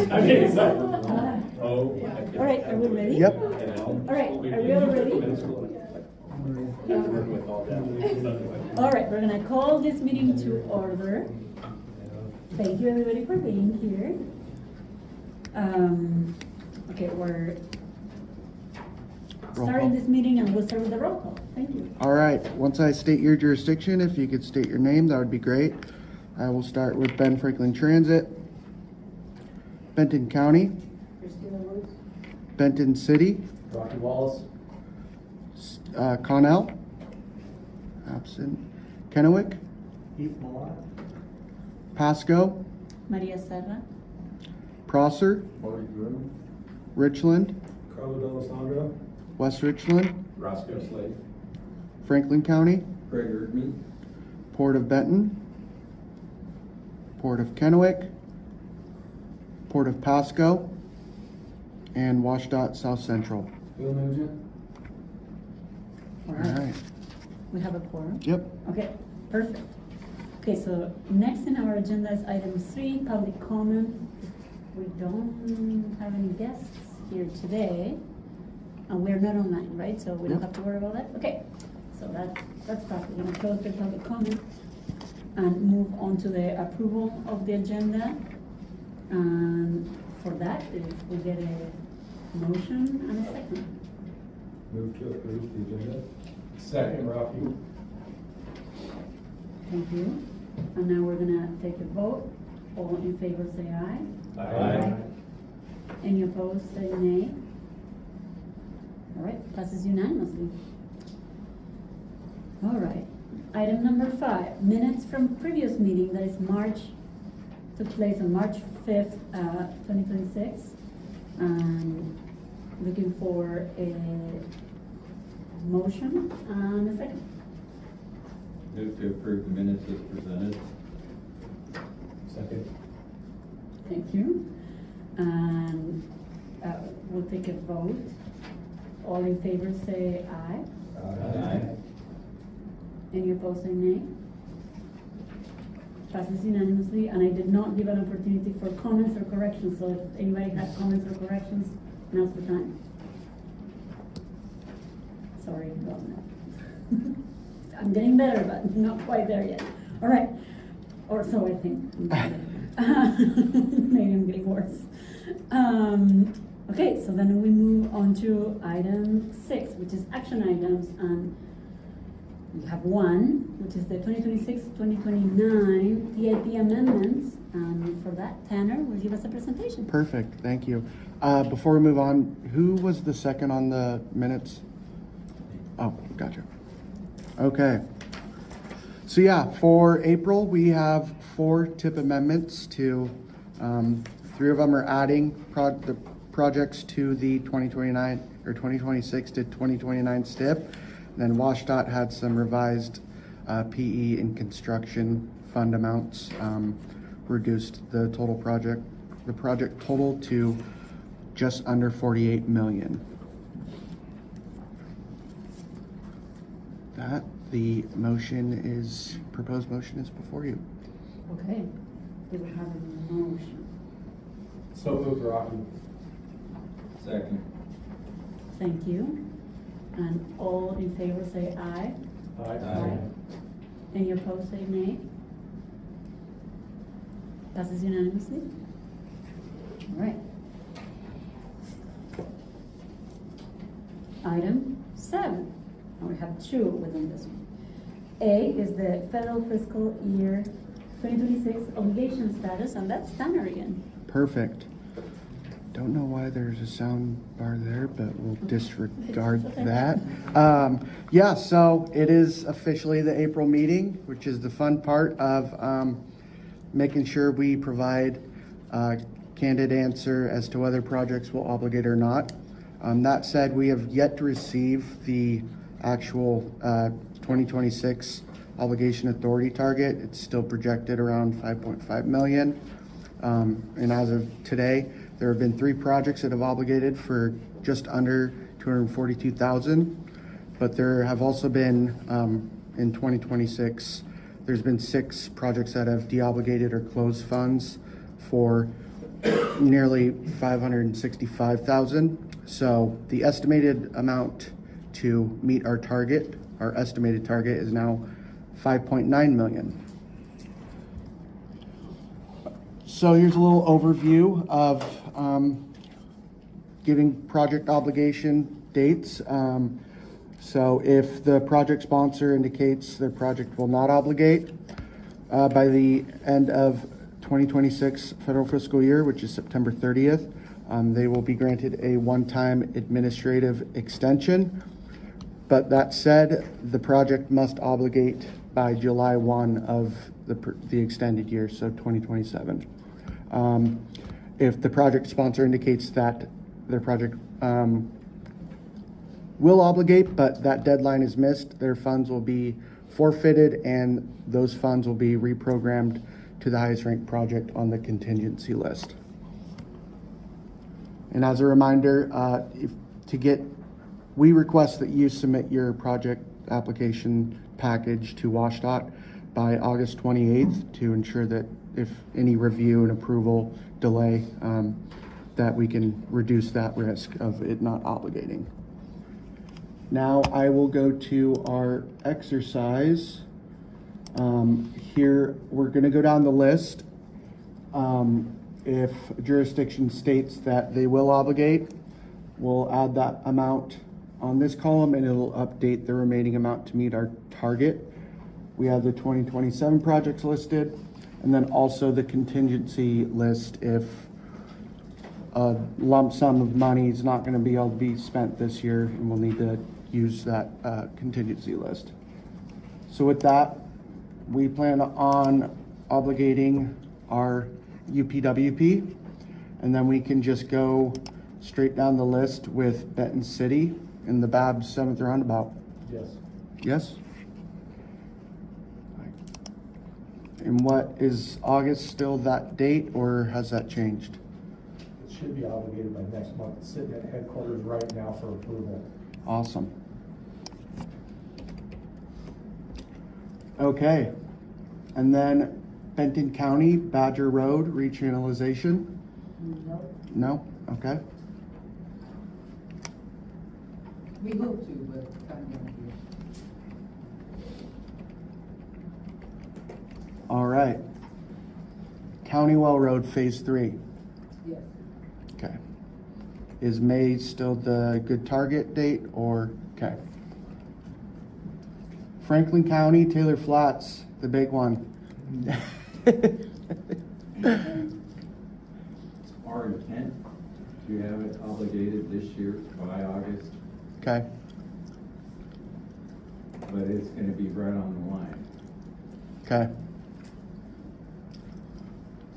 All right, are we ready? Yep. All right, are we all ready? All right, we're gonna call this meeting to order. Thank you everybody for being here. Okay, we're starting this meeting and we'll start with the roll call. Thank you. All right, once I state your jurisdiction, if you could state your name, that would be great. I will start with Benton-Franklin Transit, Benton County, Benton City, Rocky Wallace, Connell, absent, Kennewick, Heath Millar, Pasco, Maria Serra, Prosser, Marty Groom, Richland, Carlo D'Alessandro, West Richland, Roscoe Slade, Franklin County, Greg Erdman, Port of Benton, Port of Kennewick, Port of Pasco, and WashDOT South Central. Bill Nugent. All All right, right. we have a quorum. Yep. Okay, perfect. Okay, so next in our agenda is item 3, public comment. We don't have any guests here today. And we're not online, right? So we don't have to worry about that? Okay, so that's perfect. We're gonna close the public comment and move on to the approval of the agenda. And for that, if we get a motion and a second. Move to approve the agenda. Second, Rocky. Thank you. And now we're gonna take a vote. All in favor say aye. Aye. Any opposed say nay. All right, passes unanimously. All right, item number 5, minutes from previous meeting, that is took place on March 5th, 2026. Looking for a motion and a second. Move to approve the minutes as presented. Second. Thank you. And we'll take a vote. All in favor say aye. Aye. Any opposed say nay. Passes unanimously, and I did not give an opportunity for comments or corrections, so if anybody has comments or corrections, now's the time. Sorry about that. I'm getting better, but not quite there yet. All right, or so I think. Maybe I'm getting worse. Okay, so then we move on to item 6, which is action items, and we have one, which is the 2026-2029 TAP amendments, and for that, Tanner will give us a presentation. Perfect, thank you. Before we move on, who was the second on the minutes? Oh, gotcha. Okay. So yeah, for April, we have 4 TIP amendments to, 3 of them are adding the projects to the 2029 or 2026 to 2029 STIP. Then WashDOT had some revised PE and construction fund amounts, reduced the project total to just under 48 million. The proposed motion is before you. Okay, we will have a motion. So moved, Rocky. Second. Thank you. And all in favor say aye. Aye. Any opposed say nay. Passes unanimously. All right. Item 7. And we have 2 within this one. A is the federal fiscal year 2026 obligation status, and that's Tanner again. Perfect. Don't know why there's a sound bar there, but we'll disregard that. Yeah, so it is officially the April meeting, which is the fun part of making sure we provide a candid answer as to whether projects will obligate or not. That said, we have yet to receive the actual 2026 obligation authority target. It's still projected around 5.5 million. And as of today, there have been 3 projects that have obligated for just under 242,000, but there have also been, in 2026, there's been 6 projects that have deobligated or closed funds for nearly 565,000. So the estimated amount to meet our target, our estimated target, is now 5.9 million. So here's a little overview of giving project obligation dates. So if the project sponsor indicates their project will not obligate by the end of 2026 federal fiscal year, which is September 30th, they will be granted a one-time administrative extension. But that said, the project must obligate by July 1 of the extended year, so 2027. If the project sponsor indicates that their project will obligate, but that deadline is missed, their funds will be forfeited and those funds will be reprogrammed to the highest ranked project on the contingency list. And as a reminder, we request that you submit your project application package to WashDOT by August 28th to ensure that if any review and approval delay, that we can reduce that risk of it not obligating. Now I will go to our exercise. Here we're going to go down the list. If a jurisdiction states that they will obligate, we'll add that amount on this column and it'll update the remaining amount to meet our target. We have the 2027 projects listed, and then also the contingency list if a lump sum of money is not going to be able to be spent this year and we'll need to use that contingency list. So with that, we plan on obligating our UPWP, and then we can just go straight down the list with Benton City in the BAB's 7th roundabout. Yes. Yes? And what is August still that date, or has that changed? It should be obligated by next month. It's sitting at headquarters right now for approval. Awesome. Okay. And then Benton County, Badger Road, rechannelization? No? Okay. We hope to, but kind of here. All right. County Well Road, Phase 3. Yes. Okay. Is May still the good target date, or, okay. Franklin County, Taylor Flats, the big one. It's our intent to have it obligated this year by August, Okay. but it's gonna be right on the line. Okay.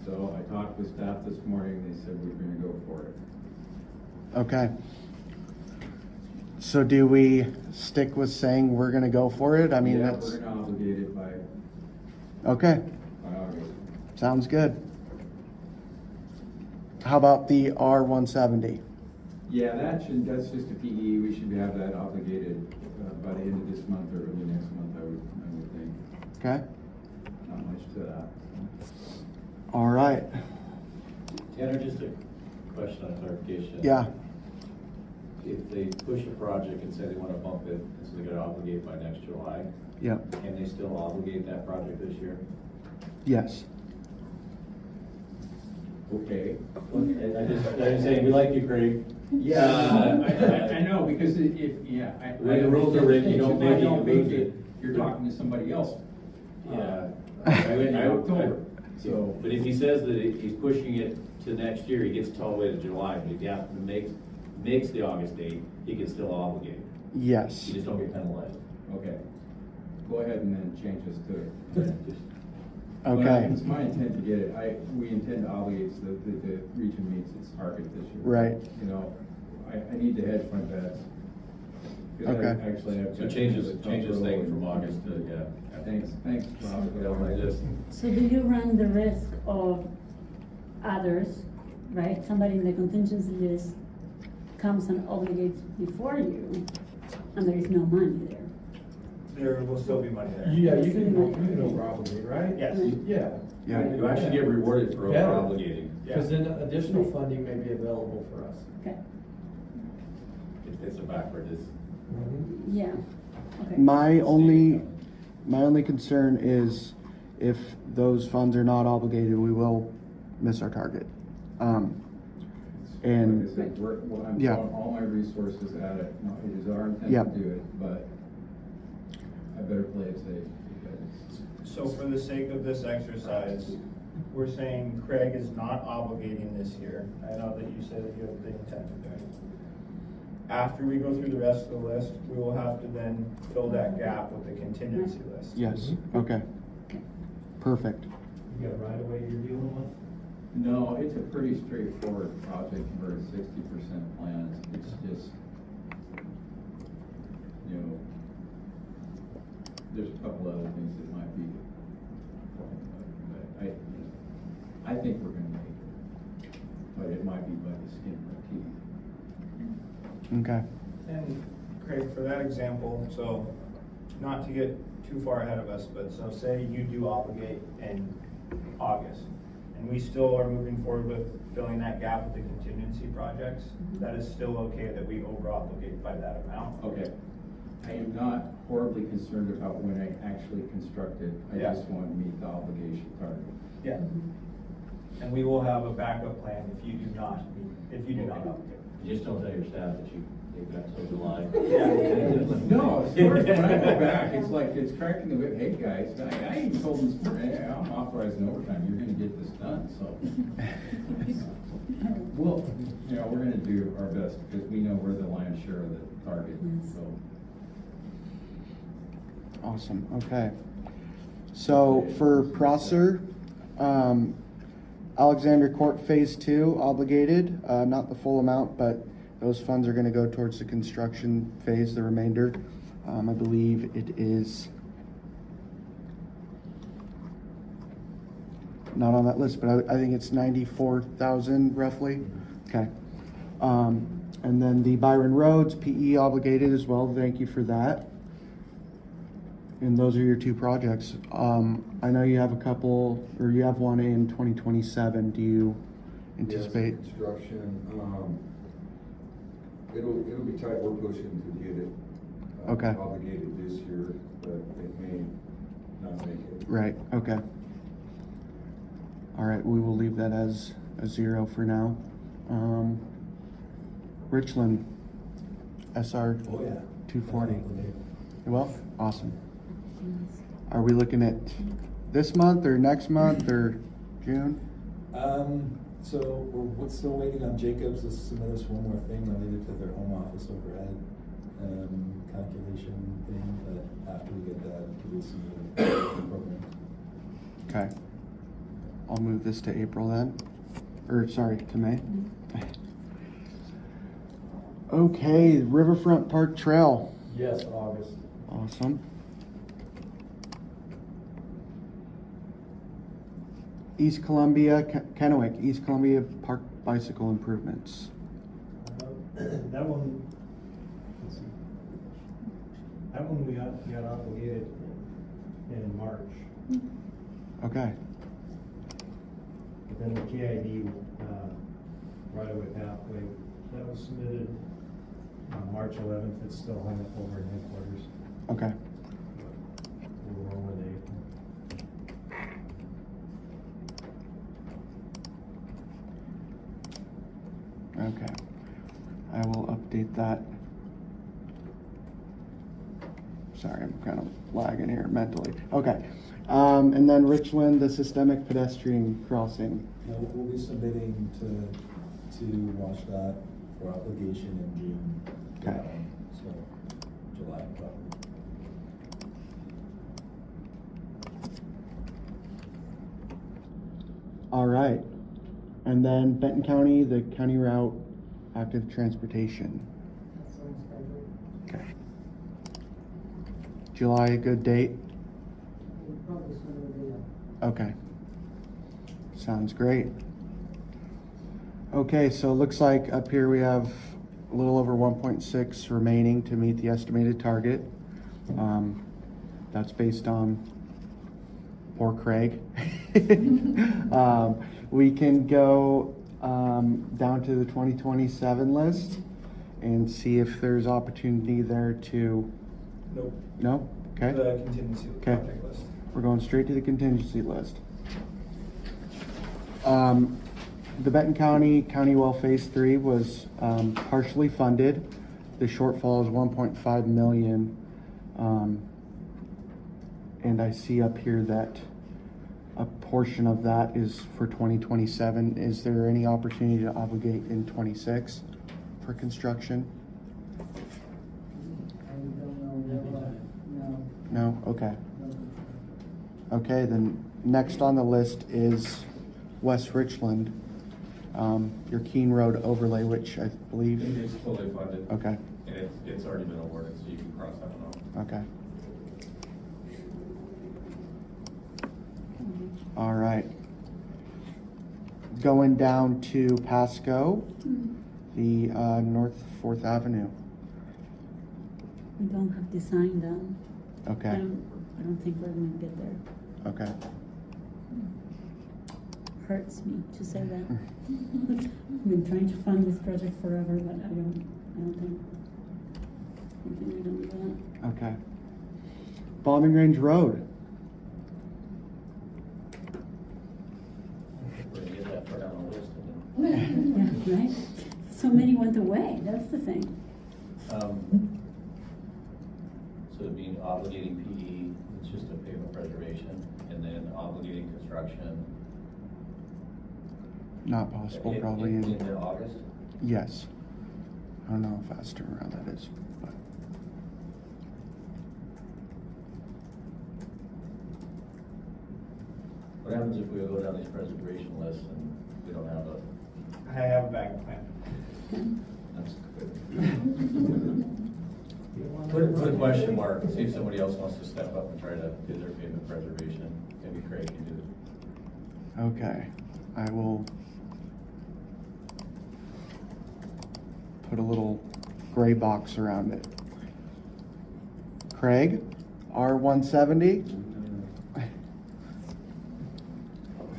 So I talked with staff this morning, they said we're gonna go for it. Okay. So do we stick with saying we're gonna go for it? I mean, Yeah, that's, we're gonna obligate it by okay, August. sounds good. How about the R170? Yeah, that's just a PE, we should have that obligated by the end of this month or early next month, I would think. Okay, Not much to that. all right. Tanner, just a question on clarification. Yeah, If they push a project and say they want to bump it, so they're gonna obligate by next July, yep, can they still obligate that project this year? yes. Okay. I'm just saying, we like you, Craig. I know, because if, When the rules are written, you don't If I make it, don't you lose make it, it. you're talking to somebody else. Yeah. In October, so. But if he says that he's pushing it to next year, he gets all the way to July, but if he happens to makes the August date, he can still obligate. Yes. You just don't get penalized. Okay. Go ahead and then change this to. Okay, It's my intent to get it, we intend to obligate so that the region meets its target this year. Right. You know, I need the hedge fund bets. 'Cause I Okay. actually have. So changes thing from August to, yeah. Thanks, Rob. So do you run the risk of others, right? Somebody in the contingency list comes and obligates before you, and there is no money there. there will still be money there. Yeah, you can over obligate, right? Yes. Yeah. Yeah. You actually get rewarded for over Better. obligating. Because then additional funding may be available for us. Okay, It's a backward, it's. yeah, okay. My only concern is if those funds are not obligated, we will miss our target. And Like I said, I'm Yeah. throwing all my resources at it. No, it is our intent Yep. to do it, but I better play it safe. because- So for the sake of this exercise, we're saying Craig is not obligating this year. I know that you said that you have the intent of doing it. After we go through the rest of the list, we will have to then fill that gap with the contingency list. yes, okay, perfect. You got right away you're dealing with? No, it's a pretty straightforward project for a 60% plan. It's just, you know, there's a couple other things that might be, but I think we're gonna make it. But it might be by the skin of our teeth. Okay, And Craig, for that example, so not to get too far ahead of us, but so say you do obligate in August, and we still are moving forward with filling that gap with the contingency projects, that is still okay that we over obligate by that amount? Okay. I am not horribly concerned about when I actually construct it. I Yeah. just want to meet the obligation target. Yeah. And we will have a backup plan if you do not, obligate. You just don't tell your staff that they've got till July. No, as far as when I go back, it's like, it's cracking the whip, hey guys, I even told them this morning, hey, I'm authorizing overtime, you're gonna get this done, so. Well, you know, we're gonna do our best, because we know we're the lion's share of the target, Yes. so. awesome, okay. So for Prosser, Alexander Court Phase 2 obligated, not the full amount, but those funds are gonna go towards the construction phase, the remainder. I believe it is not on that list, but I think it's 94,000 roughly. Okay. And then the Byron Roads, PE obligated as well, thank you for that. And those are your two projects. I know you have a couple, or you have one in 2027. Do you anticipate? Yes, construction, it'll be tight, we're pushing to get it. Okay. Obligated this year, but it may not make it. Right, okay. All right, we will leave that as a 0 for now. Richland, SR Oh, yeah. 240. Well, awesome. Are we looking at this month or next month or June? So we're still waiting on Jacobs to submit us one more thing related to their home office overhead calculation thing, but after we get that, we'll submit the program. Okay. I'll move this to April then, or sorry, to May. Okay, Riverfront Park Trail, Yes, August. awesome. East Columbia, Kennewick, East Columbia Park bicycle improvements. That one, let's see. That one we got obligated in March. Okay, But then the KID, right away pathway, that was submitted on March 11th. It's still hung up over in headquarters. okay. We'll roll with April. Okay, I will update that. Sorry, I'm kind of lagging here mentally. Okay, and then Richland, the systemic pedestrian crossing. Now, we'll be submitting to WashDOT for obligation in June. Okay. So July probably. All right, and then Benton County, the county route active transportation. Okay. July, a good date? Okay. Sounds great. Okay, so it looks like up here we have a little over 1.6 remaining to meet the estimated target. That's based on poor Craig. We can go down to the 2027 list and see if there's opportunity there to, Nope. no? Okay. The contingency Okay. project list. We're going straight to the contingency list. The Benton County Well Phase 3 was partially funded. The shortfall is 1.5 million. And I see up here that a portion of that is for 2027. Is there any opportunity to obligate in 26 for construction? I don't know, No? Okay. Okay, then next on the list is West Richland, your Keene Road overlay, which I believe, It's fully funded. okay, And it's already been awarded, so you can cross that one off. okay. All right. Going down to Pasco, the North 4th Avenue. We don't have design done. I Okay, don't think we're gonna get there. okay. Hurts me to say that. I've been trying to fund this project forever, but I don't think we're gonna do that. Okay. Bombing Range Road. We're gonna get that far down the list. And then, Yeah, right? So many went away, that's the thing. So it'd be obligating PE, it's just a pavement preservation, and then obligating construction. Not possible, probably in, In August? yes. I don't know how fast turnaround that is, but. What happens if we go down these preservation lists and we don't have a, I have a backup plan. that's good. Put a question mark, see if somebody else wants to step up and try to do their pavement preservation. Maybe Craig can do it. Okay, I will put a little gray box around it. Craig, R170,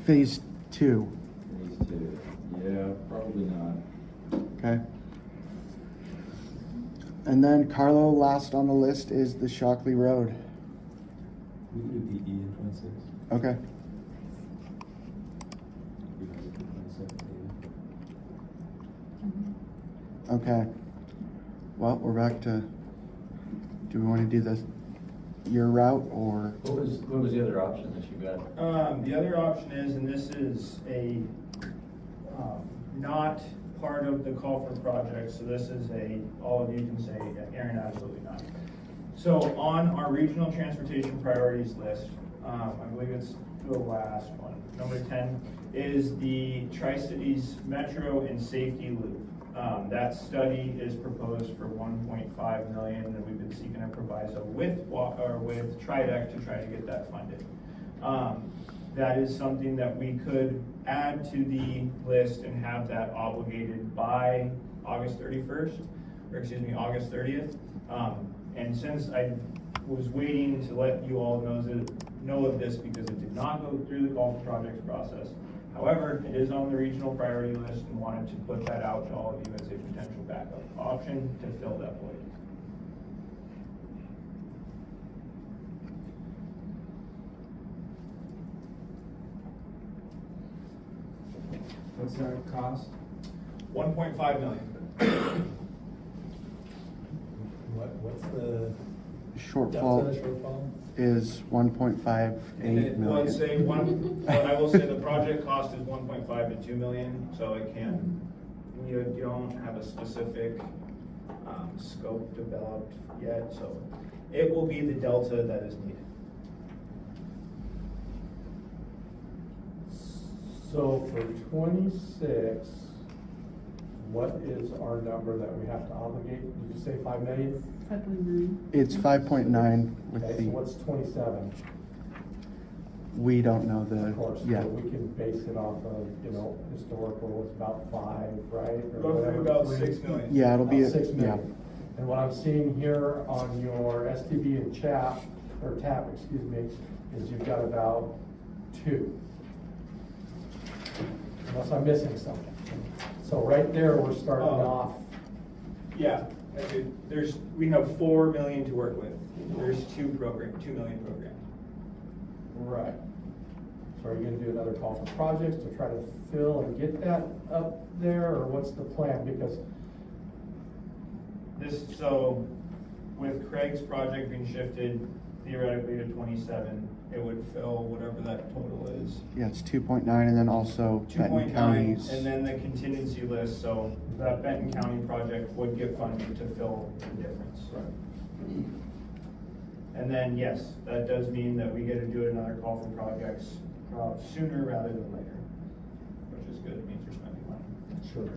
Phase 2, Phase 2, yeah, probably not. okay? And then Carlo, last on the list is the Shockley Road. We can do PE in 26. Okay, We can do 27 okay. Well, we're back to, do we want to do this your route or? What was the other option that you got? The other option is, and this is a, not part of the call for projects, so this is all of you can say, Aaron, absolutely not. So on our regional transportation priorities list, I believe it's the last one, number 10, is the Tri-Cities Metro and Safety Loop. That study is proposed for 1.5 million, and we've been seeking a proviso with TriDec to try to get that funded. That is something that we could add to the list and have that obligated by August 31st, or excuse me, August 30th. And since I was waiting to let you all know of this because it did not go through the call for projects process. However, it is on the regional priority list and wanted to put that out to all of you as a potential backup option to fill that void. What's that cost? 1.5 million. What's the Shortfall depth of the shortfall? is 1.58 Well, I'd say million. but I will say the project cost is 1.5 to 2 million, so it can, you don't have a specific scope developed yet, so it will be the delta that is needed. So for 26, what is our number that we have to obligate? Did you say 5 million? 5.9. It's 5.9 with Okay, so the, what's 27? we don't know the, Of course, yeah. so we can base it off of, historical, it's about 5, right? Or Roughly whatever, about 3. 6 million. Yeah, it'll be, About 6 yeah, million. And what I'm seeing here on your STB and chat or TAP, excuse me, is you've got about 2. Unless I'm missing something. So right there, we're starting off. Yeah, we have 4 million to work with. There's 2 million programs. Right. So are you gonna do another call for projects to try to fill and get that up there, or what's the plan? Because So with Craig's project being shifted theoretically to 27, it would fill whatever that total is. Yeah, it's 2.9, and then also Benton 2.9, County's. and then the contingency list, so that Benton County project would get funded to fill the difference. And then, yes, that does mean that we get to do another call for projects sooner rather than later, which is good. It means we're spending money. sure.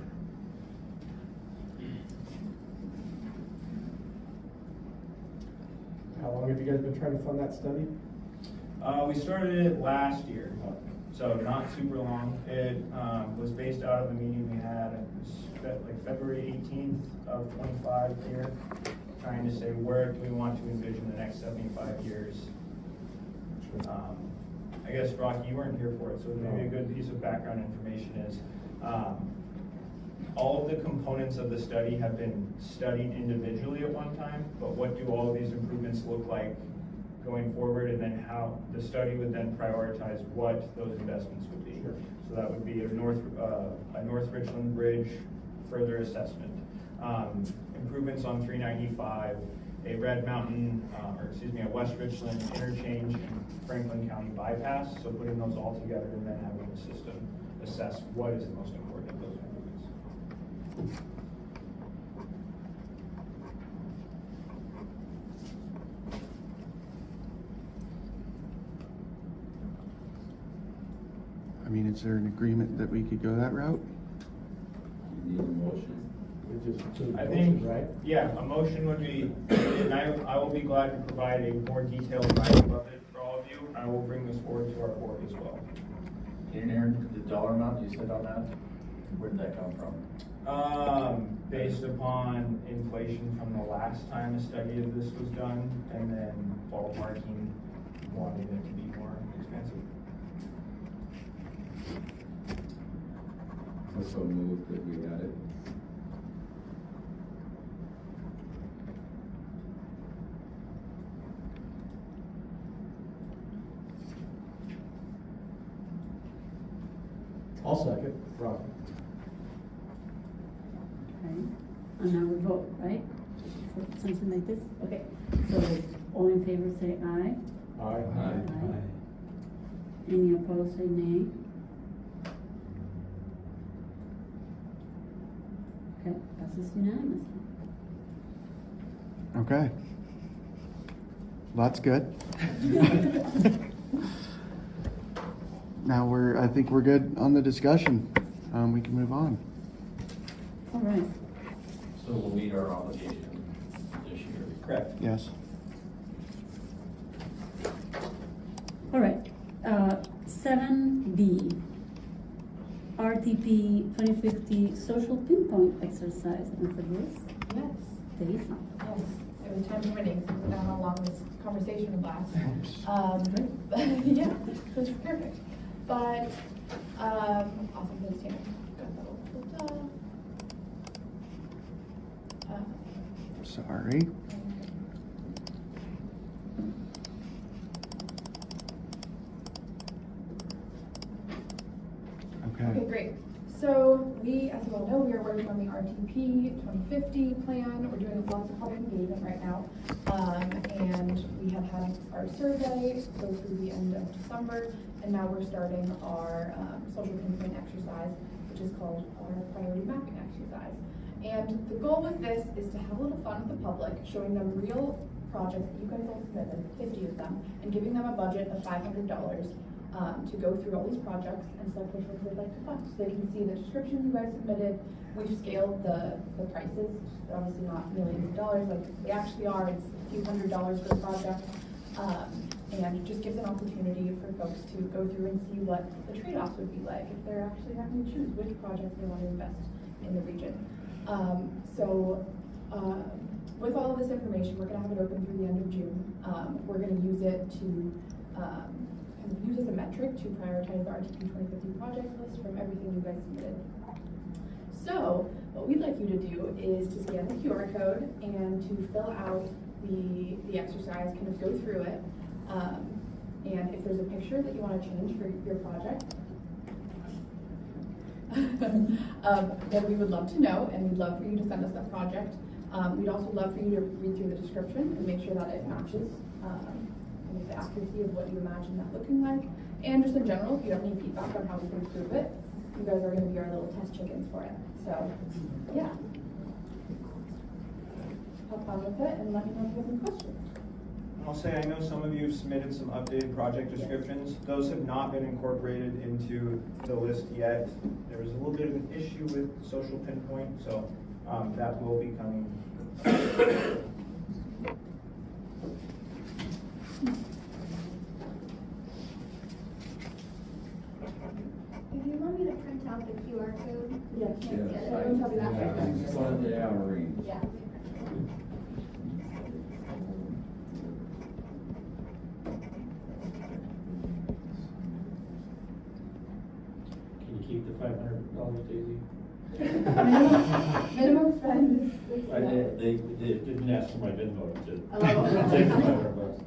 How long have you guys been trying to fund that study? We started it last year, so not super long. It was based out of a meeting we had, it was like February 18th of 25 here, trying to say where do we want to envision the next 75 years. I guess, Rocky, you weren't here for it, so maybe a good piece of background information is all of the components of the study have been studied individually at one time, but what do all of these improvements look like going forward, and then how the study would then prioritize what those investments would be. Sure. So that would be a North Richland Bridge further assessment, improvements on 395, a Red Mountain, a West Richland interchange and Franklin County bypass. So putting those all together and then having the system assess what is the most important of those improvements. I mean, is there an agreement that we could go that route? You need a motion. We just do the I think, motion, right? yeah, a motion would be, and I will be glad to provide a more detailed writing of it for all of you. I will bring this forward to our board as well. And Aaron, the dollar amount you said on that, where did that come from? Based upon inflation from the last time a study of this was done, and then ballparking wanting it to be more expensive. Also moved that we got it. I'll second. Rocky. Okay, and now we vote, right? For something like this? Okay, so all in favor say aye. Aye. Aye. Any opposed say nay. Okay, passes unanimously. Okay. Well, that's good. Now I think we're good on the discussion. We can move on. All right, So we'll meet our obligation this year. Correct. Yes. all right. 7B, RTP 2050 social pinpoint exercise. And for this, Yes, Teresa. yes, it was time permitting, since we know how long this conversation would last. Yeah, it was perfect. But, awesome, thanks, Tammy. Got that all pulled up. Sorry. Okay, Okay. great. So we, as you all know, we are working on the RTP 2050 plan. We're doing lots of public engagement right now. And we have had our survey go through the end of December, and now we're starting our social pinpoint exercise, which is called our priority mapping exercise. And the goal with this is to have a little fun with the public, showing them real projects that you guys all submitted, 50 of them, and giving them a budget of $500 to go through all these projects and select which ones they'd like to fund. So they can see the description you guys submitted. We've scaled the prices. They're obviously not millions of dollars like they actually are. It's a few $100s for the project. And it just gives an opportunity for folks to go through and see what the trade-offs would be like if they're actually having to choose which projects they want to invest in the region. with all of this information, we're gonna have it open through the end of June. We're gonna use it to, kind of use as a metric to prioritize the RTP 2050 project list from everything you guys submitted. So, what we'd like you to do is to scan the QR code and to fill out the exercise, kind of go through it. And if there's a picture that you wanna change for your project, then we would love to know, and we'd love for you to send us that project. We'd also love for you to read through the description and make sure that it matches kind of the accuracy of what you imagine that looking like. And just in general, if you have any feedback on how we can improve it, you guys are going to be our little test chickens for it. So, yeah. Have fun with it and let me know if you have any questions. I'll say, I know some of you have submitted some updated project descriptions. Those have not been incorporated into the list yet. There was a little bit of an issue with social pinpoint, so that will be coming. Do you want me to print out the QR code? Yes. Can't get it. I don't have that right now. It's on the hour range. Yeah. Can you keep the $500, Daisy? Minimum spend is. They didn't ask for my Venmo to Oh. take the $500.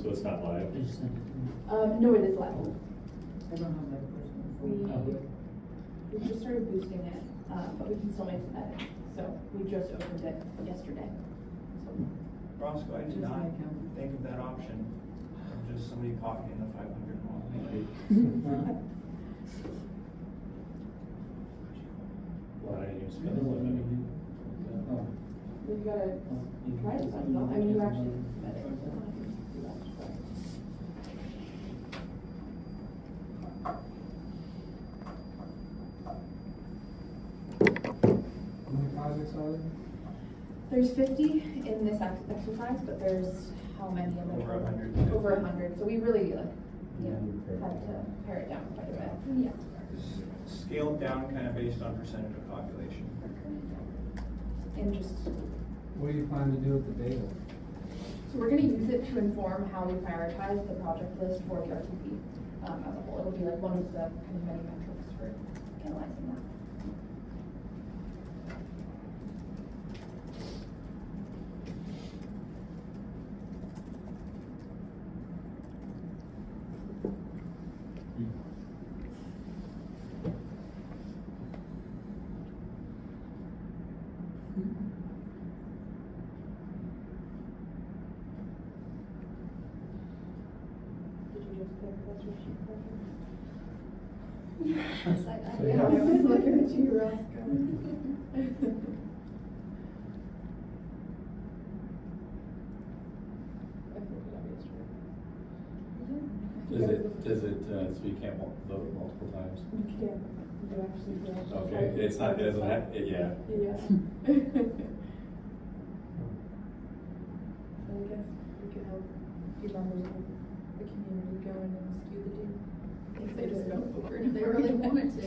So it's not live? Did you send it to me? No, it is live. I don't have my personal phone. We just started boosting it, but we can still make some edits. So we just opened it yesterday. So, Roscoe, I did Just not my account. think of that option. Of just somebody pocketing the 500 while Well, I didn't even spend the limit. Oh. you gotta try to send it. I mean, you actually submit it. How many projects are there? There's 50 in this exercise, but there's how many in the Over total? 100. Over 100. So we really had to pare it down quite a bit. Yeah. Scaled down kind of based on percentage of population. And just, What do you plan to do with the data? so we're gonna use it to inform how we prioritize the project list for the RTP as a whole. It'll be like one of the kind of many metrics for analyzing that. Did you just pick that's your sheet project? Yes, I So know. yeah. I was looking at you, Roscoe. Does it, so you can't vote multiple times? You can't, you actually can't. Okay, it's not, it doesn't have, yeah. Yeah. So I guess we could help few members of the community go in and skew the deal. If they just don't vote. If they really wanted to.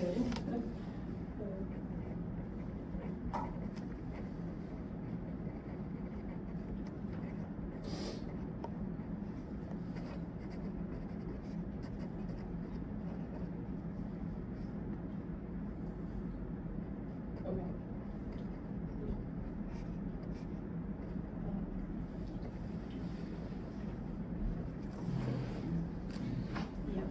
Okay. Yeah.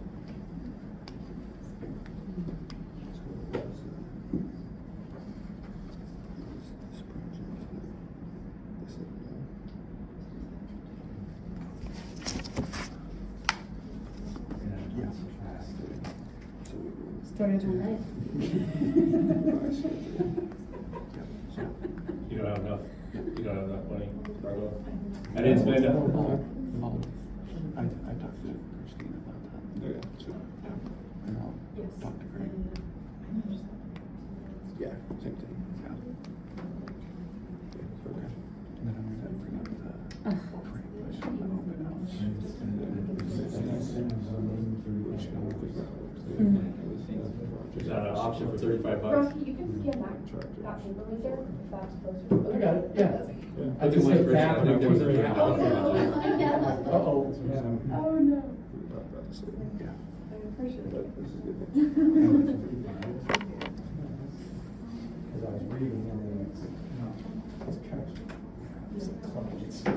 Story of my life. You don't have enough, you don't have enough money, Marlo? I didn't spend it. I talked to Christine about that. And I'll Yes. talk to Greg. Yeah, same thing, yeah. Okay. And then I'm gonna bring up the frame list on the open house. Is that an option for $35? Rocky, you can scan contract. That paper right there, if that's closer. I got it, yeah. I Too just much said pressure that on when I them wasn't doing out. it. Uh-oh. Oh, no. Yeah. I appreciate But it. this is good. Because I was reading and then it's kind of, it's tough.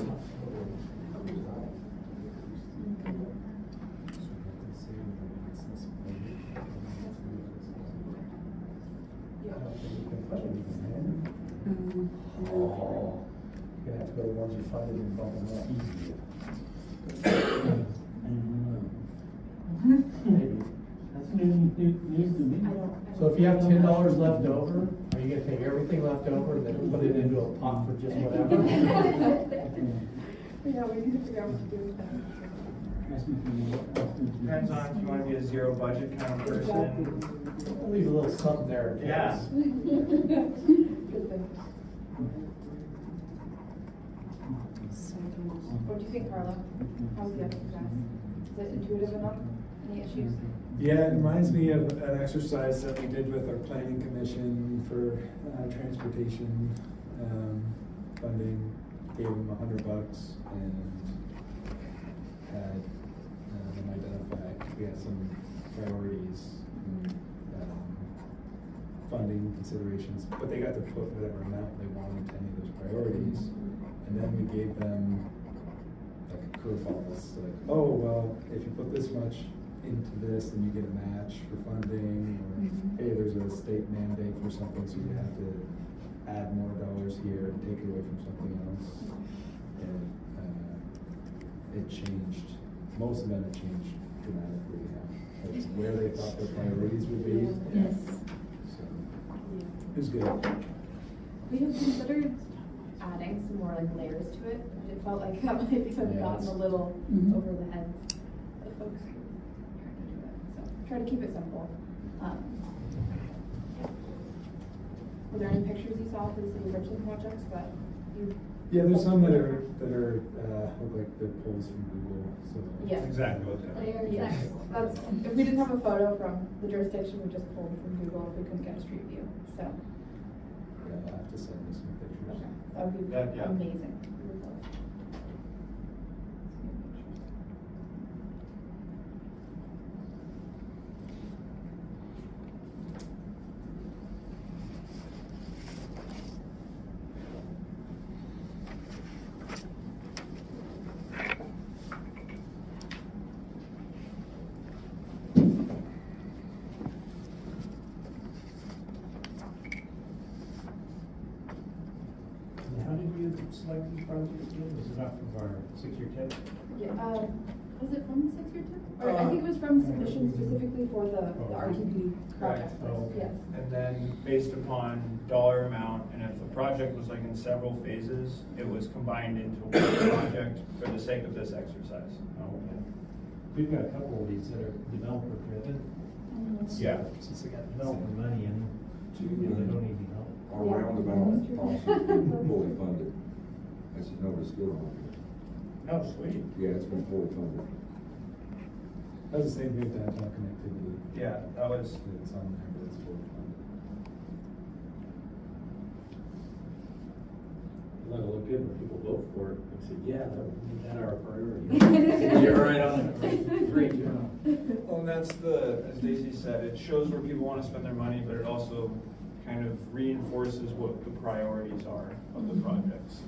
Oh. You're gonna have to go to the ones you find it and bump them up. Maybe. That's news to me. So if you have $10 left over, are you gonna take everything left over and then put it into a pot for just whatever? Yeah, we need to figure out what to do with that. Depends on if you wanna be a zero budget kind of person. Leave a little something there. in case. Yeah. Good thing. What do you think, Carla? How's the exercise? Is it intuitive enough? Any issues? Yeah, it reminds me of an exercise that we did with our planning commission for transportation funding. Gave them $100 and had them identify. We had some priorities, funding considerations, but they got to put whatever amount they wanted to any of those priorities, and then we gave them like a curveball. It's like, oh well, if you put this much into this, then you get a match for funding, or hey, there's a state mandate for something, so you have to add more dollars here and take it away from something else. And it changed. Most of them have changed dramatically. Like where they thought their priorities would be. Yes. So it was good. We have considered adding some more like layers to it. It felt like that might have gotten a little over the heads of folks who are trying to do it. So try to keep it simple. Were there any pictures you saw for the city Richland projects that you? Yeah, there's some that are look like they're pulls from Google. So Yeah. Exactly what that is. Yes, that's, if we didn't have a photo from the jurisdiction, we just pulled from Google if we couldn't get a street view, so. yeah, I'll have to send you some pictures. Okay, that would be Yeah. amazing. And how did you select these projects again? Was it off of our 6-year tip? Yeah, was it from the 6-year tip? Or I think it was from submissions specifically for the RTP project, Oh, okay. yes. And then based upon dollar amount, and if the project was like in several phases, it was combined into one project for the sake of this exercise. Oh, okay. We've got a couple of these that are developer driven. Yeah. Since they got developer money in, they don't need any help. Our roundabout also been fully funded. That's another skill on it. Oh, sweet. Yeah, it's been fully funded. That's the same thing with downtown connectivity. Yeah, that was, It's on there, but it's fully funded. It'll look good when people vote for it and say, yeah, that our priority. You're right on it. Great job. well, and that's as Daisy said, it shows where people want to spend their money, but it also kind of reinforces what the priorities are of the projects.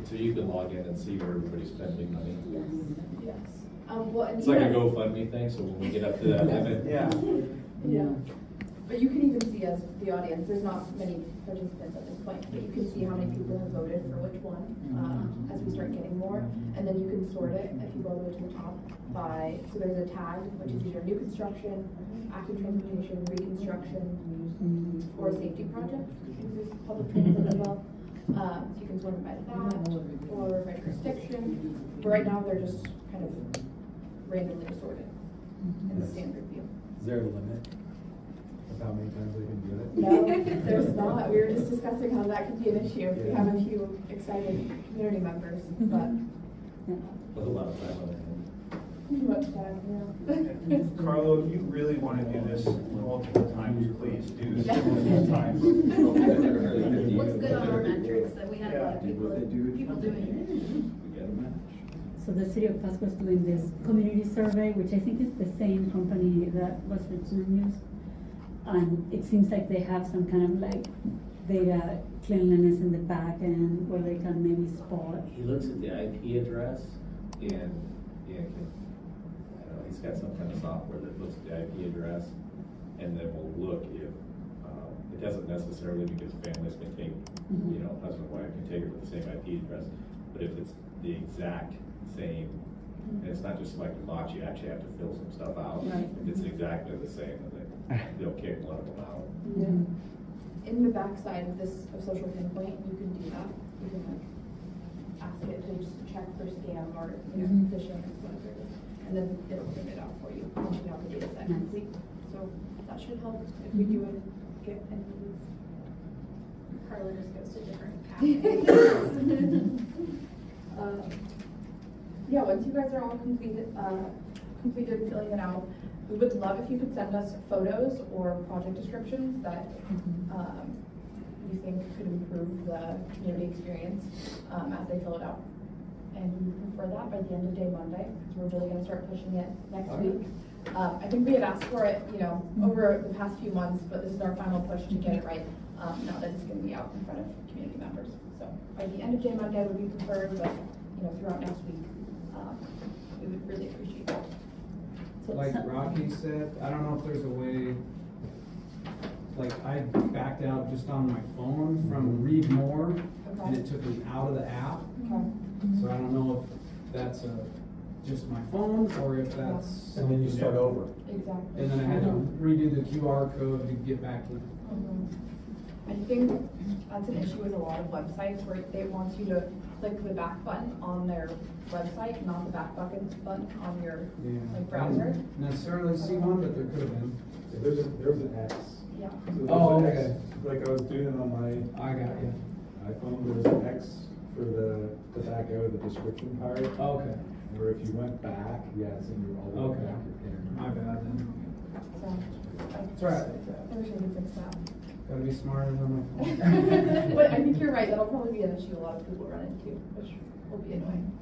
So you can log in and see where everybody's spending money. Yes. Well, and It's like a GoFundMe thing, so when we get up to that limit. Yeah. Yeah. But you can even see as the audience, there's not many participants at this point, but you can see how many people have voted for which one as we start getting more. And then you can sort it if you go all the way to the top by, so there's a tag, which is either new construction, active transportation, reconstruction, or a safety project, which is public transit as well. So you can sort it by that or by jurisdiction. But right now, they're just kind of randomly assorted in the standard view. Is there a limit of how many times they can do it? No, there's not. We were just discussing how that could be an issue. We have a few excited community members, but With a lot of time on their hands. Too much time, yeah. Carlo, if you really want to do this multiple times, please do this Yeah. multiple times. Looks good on our metrics that we had a lot of Yeah. people doing it. We get a match. So the city of Pasco is doing this community survey, which I think is the same company that West Virginia used. And it seems like they have some kind of like data cleanliness in the back end where they can maybe spot. He looks at the IP address and can, I don't know, he's got some kind of software that looks at the IP address and then will look if, it doesn't necessarily because families can take, you know, husband and wife can take it with the same IP address, but if it's the exact same, and it's not just selected lots, you actually have to fill some stuff out. Right. If it's exactly the same, then they'll kick one of them out. Yeah. In the backside of this, of social pinpoint, you can do that. You can like ask it to just check for scam or, you know, phishing or whatever it is. And then it'll print it out for you once you have the data set complete. So that should help if we do it, get any of these. Carla just goes to different pathways. Yeah, once you guys are all completed filling it out, we would love if you could send us photos or project descriptions that you think could improve the community experience as they fill it out. And we prefer that by the end of day Monday, because we're really gonna start pushing it next week. I think we had asked for it, you know, over the past few months, but this is our final push to get it right, now that it's gonna be out in front of community members. So by the end of day Monday would be preferred, but, you know, throughout next week, we would really appreciate that. So Like some- Rocky said, I don't know if there's a way, like I backed out just on my phone from Read More, and it took me out of the app. Okay. So I don't know if that's just my phone, or if that's. And then you start over. Exactly. And then I had to redo the QR code to get back to. I think that's an issue with a lot of websites where it wants you to click the back button on their website, not the back button on your like browser. I didn't necessarily see one, but there could have been. There's an X. Yeah. So there's Oh, an okay. X, like I was doing it on my I got you. iPhone, there's an X for the back out of the description part. Okay. Where if you went back, yeah, it's in your all the way Okay. back. My bad then. So That's right. I wish I could fix that. Gotta be smarter than my phone. But I think you're right, that'll probably be an issue a lot of people run into, which will be annoying.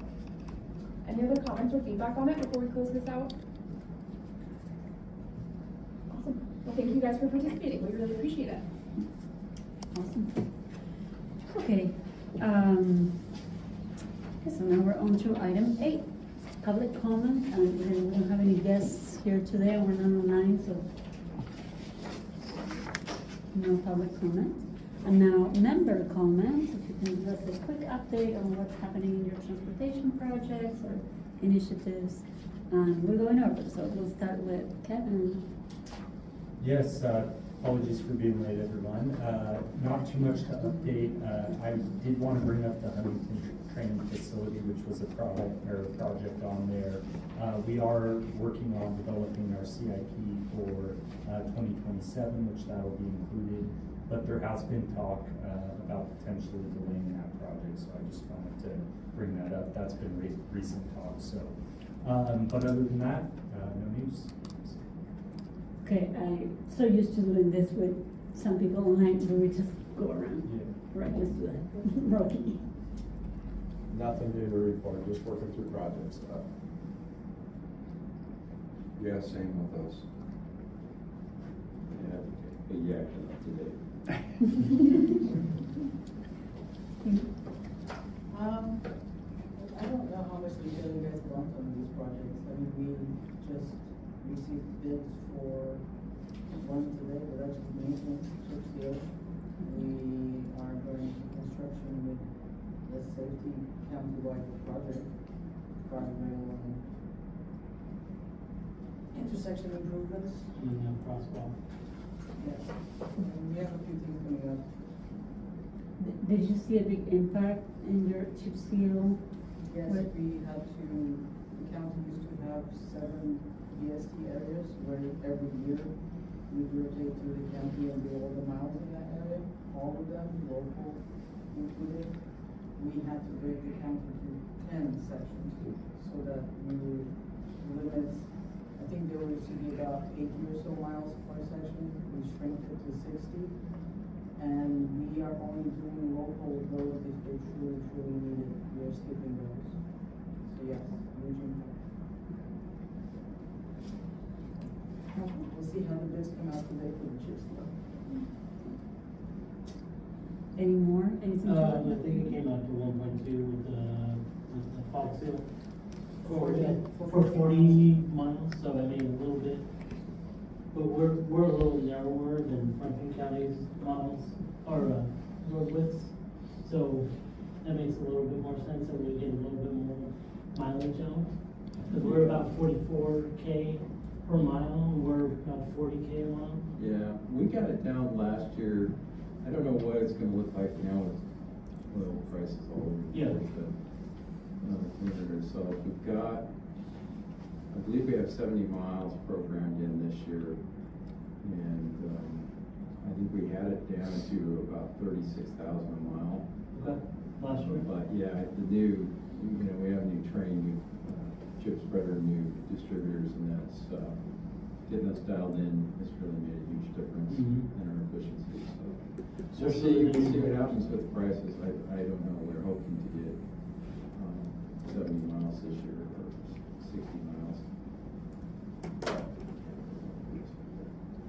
Any other comments or feedback on it before we close this out? Awesome. Well, thank you guys for participating. We really appreciate it. Awesome. Okay. Okay, so now we're on to item 8, public comment, and we don't have any guests here today, we're not online, so no public comment. And now member comments, if you can give us a quick update on what's happening in your transportation projects or initiatives. We're going over, so we'll start with Kevin. Yes, apologies for being late, everyone. Not too much to update. I did want to bring up the Huntington Training Facility, which was a project on there. We are working on developing our CIP for 2027, which that will be included. But there has been talk about potentially delaying that project, so I just wanted to bring that up. That's been recent talk. So, but other than that, no news. Okay, I'm so used to doing this with some people online, where we just go around. Yeah. Right, just do that. Rocky. Nothing new to report, just working through project stuff. Yeah, same with us. Yeah, up to date. I don't know how much detail you guys want on these projects. I mean, we just received bids for one today, but that's just maintenance, chip seal. We are going to construction with the safety countywide project, guardrail and intersection improvements. Crosswalk. Yes, and we have a few things coming up. Did you see a big impact in your chip seal? Yes, What- we had to, the county used to have 7 BST areas where every year we rotate through the county and do all the miles in that area, all of them, local included. We had to break the county to 10 sections so that we would limits, I think there was to be about 80 or so miles per section. We shrinked it to 60. And we are only doing local roads if they truly, truly need it. We are skipping those. So yes, huge impact. We'll see how the bids come out today for the chip seal. Any more? Anything? I think it came out to 1.2 with the Fox Hill. For 40 miles, so I mean a little bit. But we're a little narrower than Franklin County's miles or road widths. So that makes a little bit more sense that we get a little bit more mileage out. Because we're about 44K per mile, and we're about 40K a mile. Yeah, we got it down last year. I don't know what it's gonna look like now with oil prices all over the place, but so we've got, I believe we have 70 miles programmed in this year, and I think we had it down to about 36,000 a mile. Okay, last year. But yeah, the new, we have new training, chip spreader, new distributors, and that's getting us dialed in has really made a huge difference in our efficiency. So we'll see what happens with prices. I don't know. We're hoping to get 70 miles this year or 60 miles.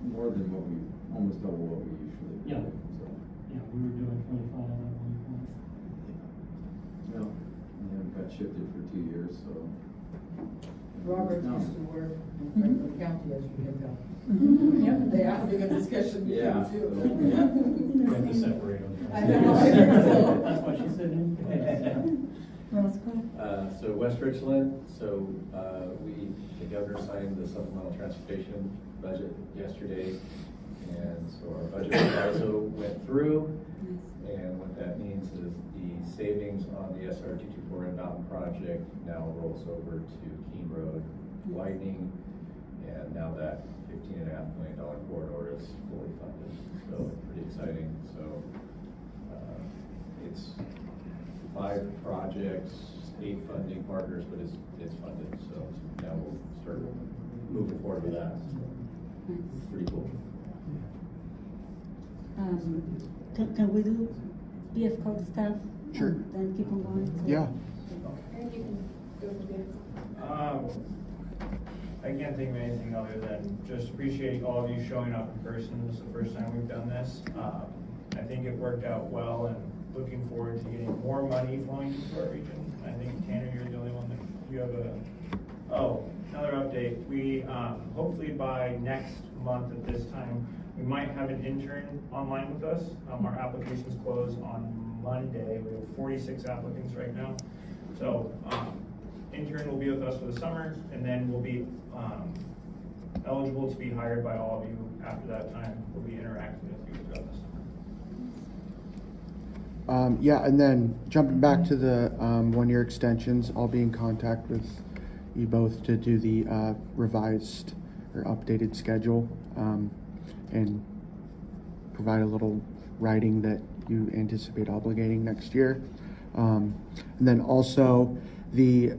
More than what we, almost double what we usually do. Yeah. So. Yeah, we were doing 25 at one point. No, we haven't got shifted for 2 years, so. Robert No. used to work in Franklin County, as you can tell. Yep. They are having a discussion with Yeah. him too. We have to separate them. I know, I heard so. That's why she said it. Roscoe? So West Richland, the governor signed the supplemental transportation budget yesterday. And so our budget also went through. And what that means is the savings on the SR 224 and Mountain project now rolls over to Keene Road widening. And now that $15.5 million corridor is fully funded. So pretty exciting. So it's 5 projects, 8 funding partners, but it's funded. So now we'll start moving forward with that. So, pretty cool. Can we do BFCOG stuff? Sure. And then keep on going? Yeah. Eric, you can go with the I can't think of anything other than just appreciate all of you showing up in person. This is the first time we've done this. I think it worked out well, and looking forward to getting more money flowing into our region. I think, Tanner, you're the only one that you have another update. We, hopefully by next month at this time, we might have an intern online with us. Our applications close on Monday. We have 46 applicants right now. So, intern will be with us for the summer, and then we'll be eligible to be hired by all of you after that time. We'll be interacting with you throughout the summer. Yeah, and then jumping back to the 1-year extensions, I'll be in contact with you both to do the revised or updated schedule and provide a little writing that you anticipate obligating next year. And then also the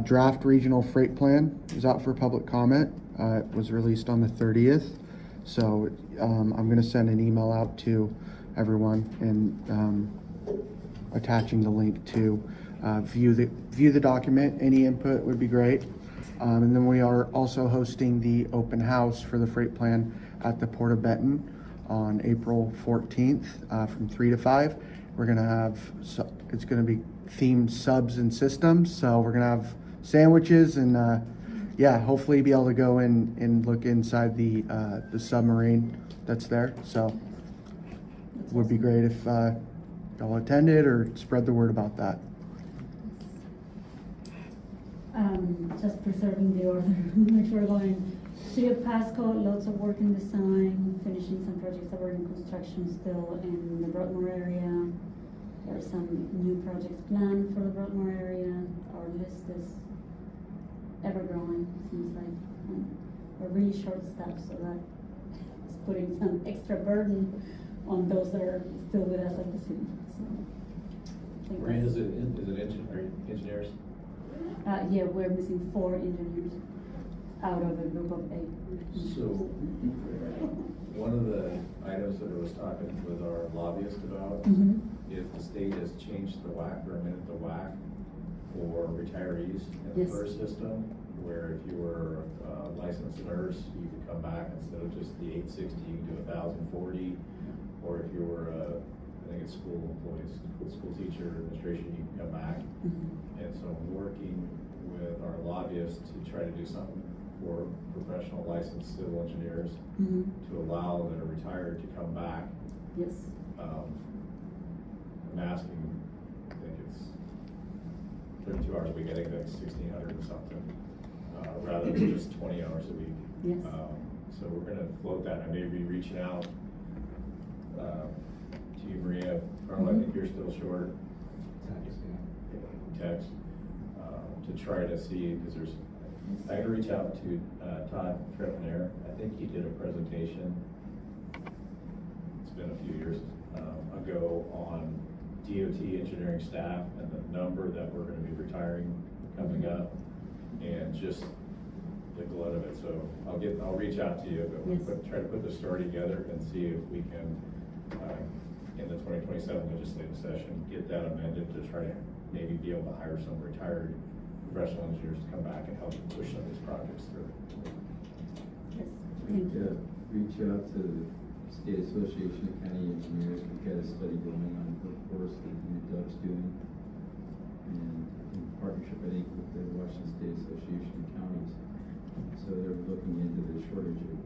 draft regional freight plan is out for public comment. It was released on the 30th. So I'm going to send an email out to everyone and attaching the link to view the document. Any input would be great. And then we are also hosting the open house for the freight plan at the Port of Benton on April 14th from 3 to 5. We're going to have, it's going to be themed subs and systems. So we're going to have sandwiches and yeah, hopefully be able to go in and look inside the submarine that's there. So it would be great if y'all attended or spread the word about that. Just preserving the order in which we're going. City of Pasco, lots of work in design, finishing some projects that were in construction still in the Broadmoor area. There are some new projects planned for the Broadmoor area. Our list is ever growing, seems like. We're really short staffed, so that is putting some extra burden on those that are still with us at the city. So, I think Rand, that's- is it engineers? Yeah, we're missing 4 engineers out of a group of 8. So, one of the items that I was talking with our lobbyist about Mhm. is the state has changed the WAC, or amended the WAC for retirees in the Yes. FERS system, where if you were a licensed nurse, you could come back instead of just the 860, you can do 1,040. Or if you were I think it's school employees, school teacher administration, you can come back. Mhm. And so I'm working with our lobbyist to try to do something for professional licensed civil engineers Mhm. to allow that are retired to come back. Yes. I'm asking, I think it's 32 hours a week, I think that's 1,600 or something, rather than just 20 hours a week. Yes. So we're gonna float that, I may be reaching out to you, Maria, Carl, I think you're still short. Text, to try to see, because there's, I gotta reach out to Todd Trepanier. I think he did a presentation, it's been a few years ago, on DOT engineering staff and the number that we're gonna be retiring coming up, and just the glut of it. So I'll reach out to you, but Yes. try to put the story together and see if we can, in the 2027 legislative session, get that amended to try to maybe be able to hire some retired professional engineers to come back and help push some of these projects through. Yes. Thank you. Reach out to the State Association of County Engineers. We've got a study going on workforce that UW's doing. And in partnership, I think, with the Washington State Association of Counties. So they're looking into the shortage of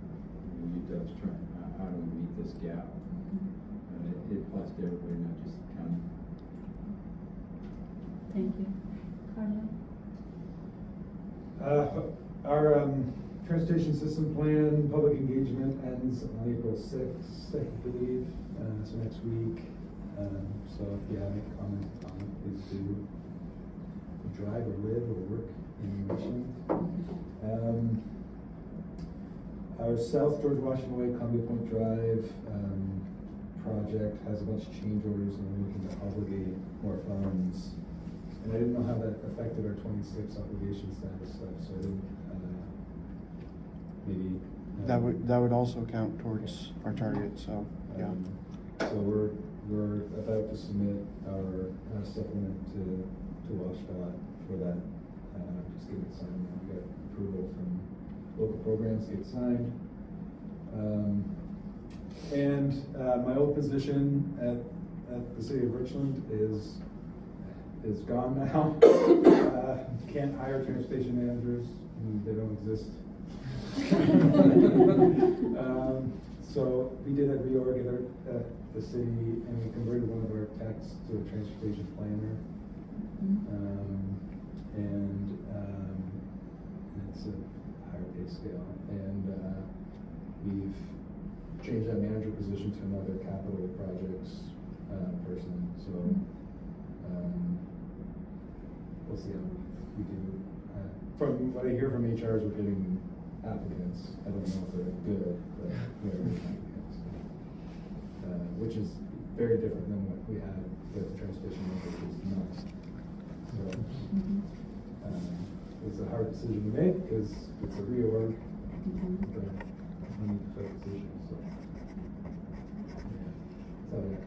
UW's trying, how do we meet this gap? And it applies to everybody, not just the county. Thank you. Carla? Our transportation system plan, public engagement ends on April 6th, I believe, so next week. So if you have any comments on it, please do. Drive or live or work in Richmond. Our South George Washington Way, Columbia Point Drive project has a bunch of change orders, and we're looking to obligate more funds. And I didn't know how that affected our 26 obligation status stuff, so I didn't, maybe. That would also count towards our target, so, yeah. So we're about to submit our supplement to WashDOT for that, just get it signed. We got approval from local programs to get signed. And my old position at the city of Richland is gone now. Can't hire transportation managers, they don't exist. So we did a reorg at the city, and we converted one of our techs to a transportation planner. And it's a higher pay scale. And we've changed that manager position to another capital projects person. So we'll see how we do. From what I hear from HR is we're getting applicants. I don't know if they're good, but we're getting applicants. Which is very different than what we had with the transportation manager, which is nuts. So it's a hard decision to make because it's a reorg. But we need to fill positions. So yeah.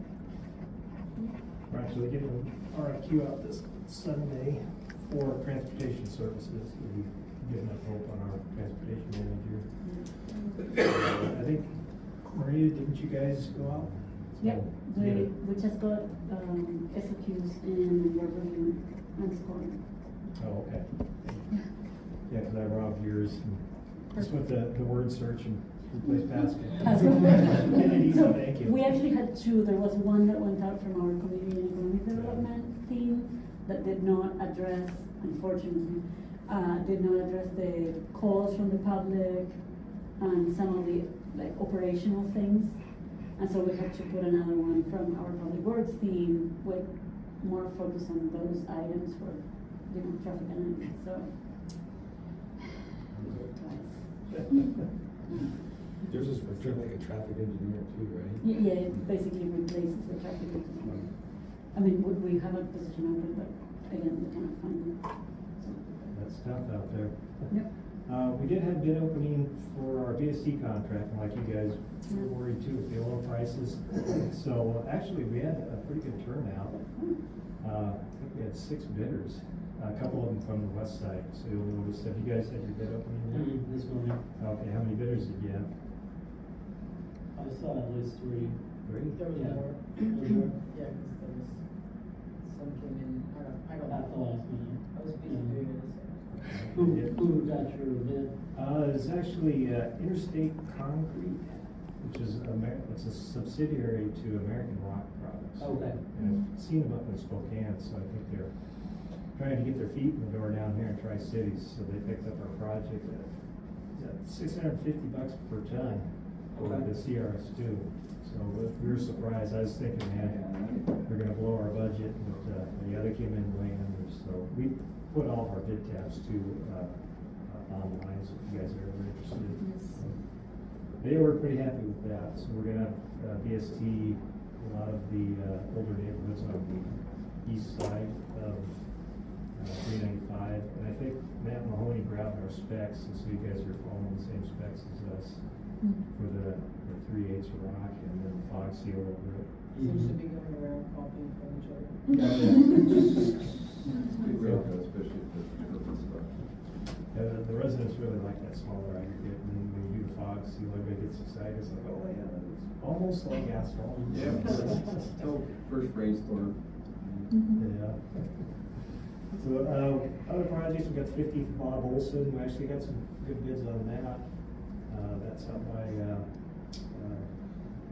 We're actually getting an RFQ out this Sunday for transportation services. We're getting a vote on our transportation manager. I think, Maria, didn't you guys go out? Yep, we just got SOQs and we're reviewing and scoring. Oh, okay. Yeah, because I robbed yours and just with the word search and replace basket. So Thank you. we actually had 2. There was one that went out from our community and economic development team that did not address, unfortunately, did not address the calls from the public and some of the operational things. And so we had to put another one from our public works team with more focus on those items for, traffic analysis. So, Yours is for like a traffic engineer too, right? yeah, it basically replaces the traffic engineer. I mean, we have a position open, but again, we cannot find it. So. there. Yep. We did have a bid opening for our BST contract, and like you guys were worried too with the oil prices. So actually, we had a pretty good turnout. I think we had 6 bidders, a couple of them from the west side. So you'll notice, have you guys had your bid opening yet? This one, Okay, how many bidders did you have? I saw at least 3. 3? There was Yeah. more. Mhm. Yeah, because there was, some came in, I don't At the know. last minute. I was busy doing it. Who got your bid? It's actually Interstate Concrete, which is it's a subsidiary to American Rock Products. Okay. And I've seen them up in Spokane, so I think they're trying to get their feet in the door down here in Tri-Cities. So they picked up our project at $650 per ton for Okay. the CRS2. So we were surprised. I was thinking, man, we're gonna blow our budget, but yeah, they came in way under. So we put all of our bid tabs to online, so if you guys are ever interested. Yes. They were pretty happy with that, so we're gonna BST a lot of the older neighborhoods on the east side of 395, and I think Matt Mahoney grabbed our specs, and so you guys are following the same specs as us for the 3/8 rock and then the fog seal over it. Seems to be going around copying from each other. Be real good, especially if it's urban stuff. The residents really like that smaller aggregate, and then when you do the fog seal, everybody gets excited. It's like, oh yeah, it's almost like asphalt. Yeah. So, first brainstorm. Yeah. So, other projects, we got the 50th Bob Olson. We actually got some good bids on that. That's up by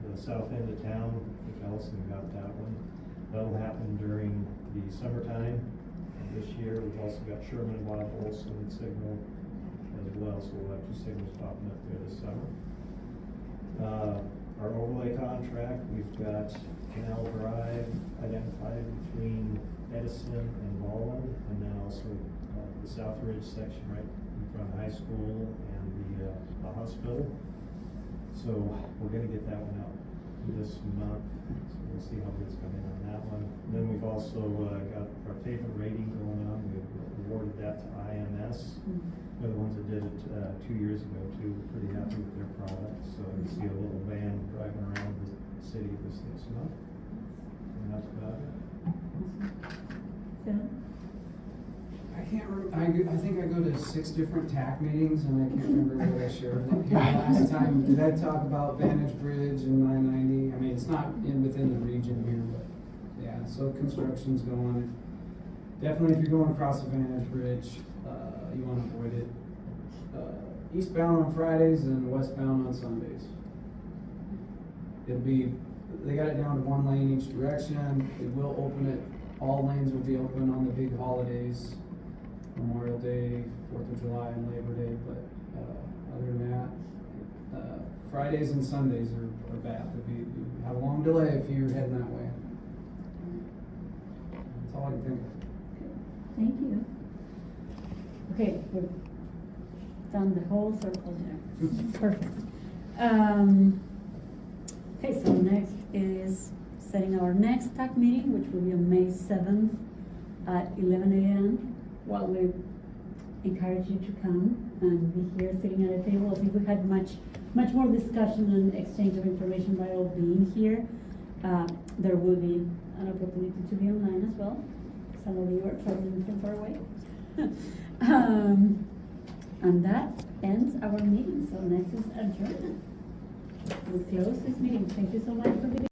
the south end of town. I think Ellison got that one. That'll happen during the summertime this year. We've also got Sherman and Bob Olson signal as well, so we'll have 2 signals popping up there this summer. Our overlay contract, we've got Canal Drive identified between Edison and Baldwin, and then also the South Ridge section right in front of high school and the hospital. So we're gonna get that one out this month, so we'll see how it's coming on that one. And then we've also got our pavement rating going on. We've awarded that to IMS. They're the ones that did it 2 years ago too. We're pretty happy with their product. So you see a little van driving around the city this next month. And that's about it. Phil? I think I go to 6 different TAC meetings, and I can't remember what I shared with you last time. Did I talk about Vantage Bridge and 990? I mean, it's not within the region here, but yeah, so construction's going. Definitely, if you're going across the Vantage Bridge, you want to avoid it. Eastbound on Fridays and westbound on Sundays. They got it down to 1 lane each direction. They will open it. All lanes will be open on the big holidays. Memorial Day, 4th of July, and Labor Day, but other than that, Fridays and Sundays are bad. You have a long delay if you're heading that way. That's all I can think of. Thank you. Okay, we've done the whole circle there. Perfect. Okay, so next is setting our next TAC meeting, which will be on May 7th at 11 a.m. Well, we encourage you to come and be here sitting at a table. I think we had much more discussion and exchange of information by all being here. There will be an opportunity to be online as well. Some of you are traveling from far away. And that ends our meeting. So next is adjournment. We close this meeting. Thank you so much for being